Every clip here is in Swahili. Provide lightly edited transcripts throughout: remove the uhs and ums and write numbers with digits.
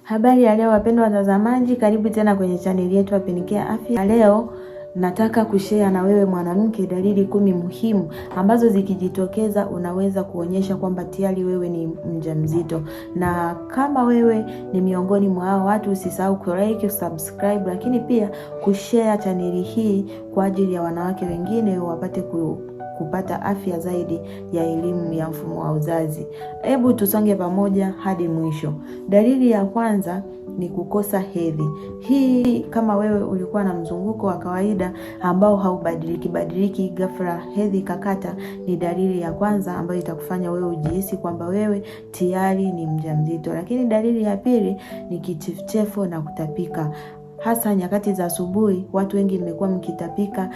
Habari ya leo wapendwa watazamaji, karibu tena kwenye chaneli yetu ya Penicare Afya. Leo nataka kushare na wewe mwanamke dalili 10 muhimu ambazo zikijitokeza unaweza kuonyesha kwamba tayari wewe ni mjamzito. Na kama wewe ni miongoni mwa hao watu, usisahau ku-like, subscribe, lakini pia kushare chaneli hii kwa ajili ya wanawake wengine wapate kupata afya zaidi ya elimu ya mfumo wa uzazi. Hebu tusonge pamoja hadi mwisho. Dalili ya kwanza ni kukosa hedhi. Hii kama wewe ulikuwa na mzunguko wa kawaida ambao haubadiliki ghafla hedhi kakata, ni dalili ya kwanza ambayo itakufanya wewe ujihisi kwamba wewe tayari ni mjamzito. Lakini dalili ya pili ni kichefuchefu na kutapika. Hasa nyakati za asubuhi, watu wengi mmekuwa mkitapika,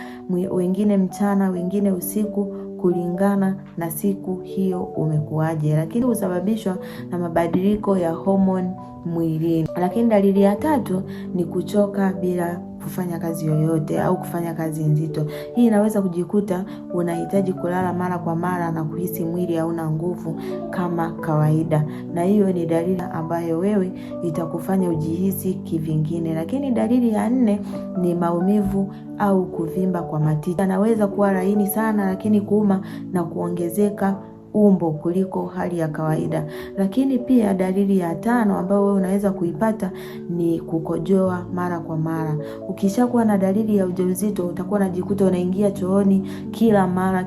wengine mchana, wengine usiku, kulingana na siku hiyo umekuaje. Lakini husababishwa na mabadiliko ya homoni mwilini. Lakini dalili ya tatu ni kuchoka bila kufanya kazi yoyote au kufanya kazi nzito. Hii inaweza kujikuta unahitaji kulala mara kwa mara na kuhisi mwili hauna nguvu kama kawaida. Na hiyo ni dalili ambayo wewe itakufanya ujihisi kivingine. Lakini dalili ya 4 ni maumivu au kuvimba kwa matiti. Yanaweza kuwa laini sana lakini kuuma na kuongezeka umbo kuliko hali ya kawaida. Lakini pia dalili ya 5 ambayo wewe unaweza kuipata ni kukojoa mara kwa mara. Ukishakuwa na dalili ya ujauzito, utakuwa unajikuta unaingia chooni kila mara.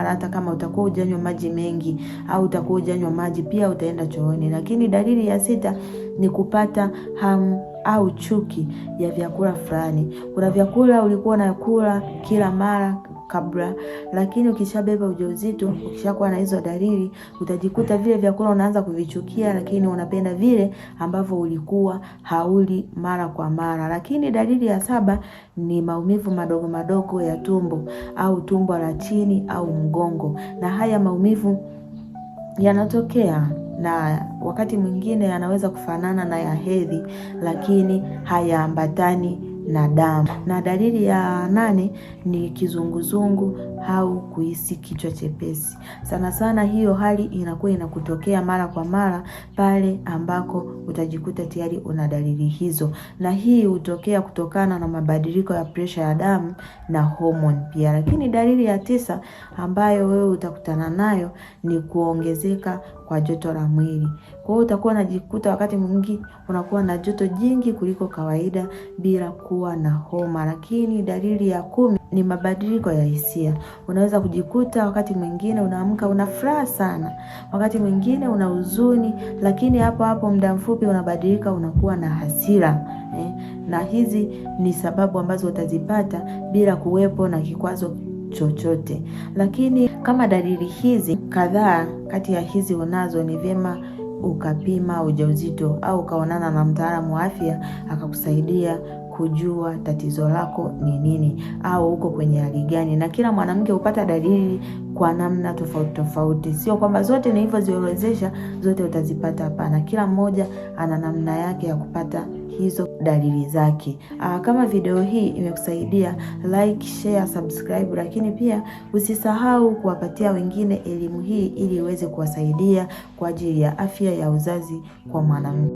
Hata kama utakuwa hujanywa maji mengi au utakuwa hujanywa maji, pia utaenda chooni. Lakini dalili ya 6 ni kupata hamu au chuki ya vyakula fulani. Kuna vyakula ulikuwa unakula kila mara kabla, lakini ukishabeba ujauzito, ukishakuwa na hizo dalili, utajikuta vile vyakula unaanza kuvichukia, lakini unapenda vile ambavyo ulikuwa hauli mara kwa mara. Lakini dalili ya 7 ni maumivu madogo ya tumbo au tumbo la chini au mgongo. Na haya maumivu yanatokea na wakati mwingine yanaweza kufanana na ya hedhi, lakini hayaambatani na damu. Na dalili ya 8 ni kizunguzungu au kuhisi kichwa chepesi. Sana sana hiyo hali inakuwa inakutokea mara kwa mara pale ambako utajikuta tayari una dalili hizo. Na hii hutokea kutokana na mabadiliko ya presha ya damu na homoni pia. Lakini dalili ya 9 ambayo wewe utakutana nayo ni kuongezeka kwa joto la mwili. Kwa hiyo utakuwa unajikuta wakati mwingi unakuwa na joto jingi kuliko kawaida bila kuwa na homa. Lakini dalili ya 10 ni mabadiliko ya hisia. Unaweza kujikuta wakati mwingine unaamka una furaha sana, wakati mwingine una huzuni, lakini hapo muda mfupi unabadilika unakuwa na hasira. Na hizi ni sababu ambazo utazipata bila kuwepo na kikwazo chochote. Lakini kama dalili hizi kadhaa kati ya hizi unazo, ni vyema ukapima ujauzito au ukaonana na mtaalamu wa afya akakusaidia kujua tatizo lako ni nini au uko kwenye hali gani. Na kila mwanamke hupata dalili kwa namna tofauti. Sio kwamba zote ni hivyo ziorodhesha zote utazipata, hapana. Kila mmoja ana namna yake ya kupata hizo dalili zake. Kama video hii imekusaidia, like, share, subscribe, lakini pia usisahau kuwapatia wengine elimu hii ili iweze kuwasaidia kwa ajili ya afya ya uzazi kwa mwanamke.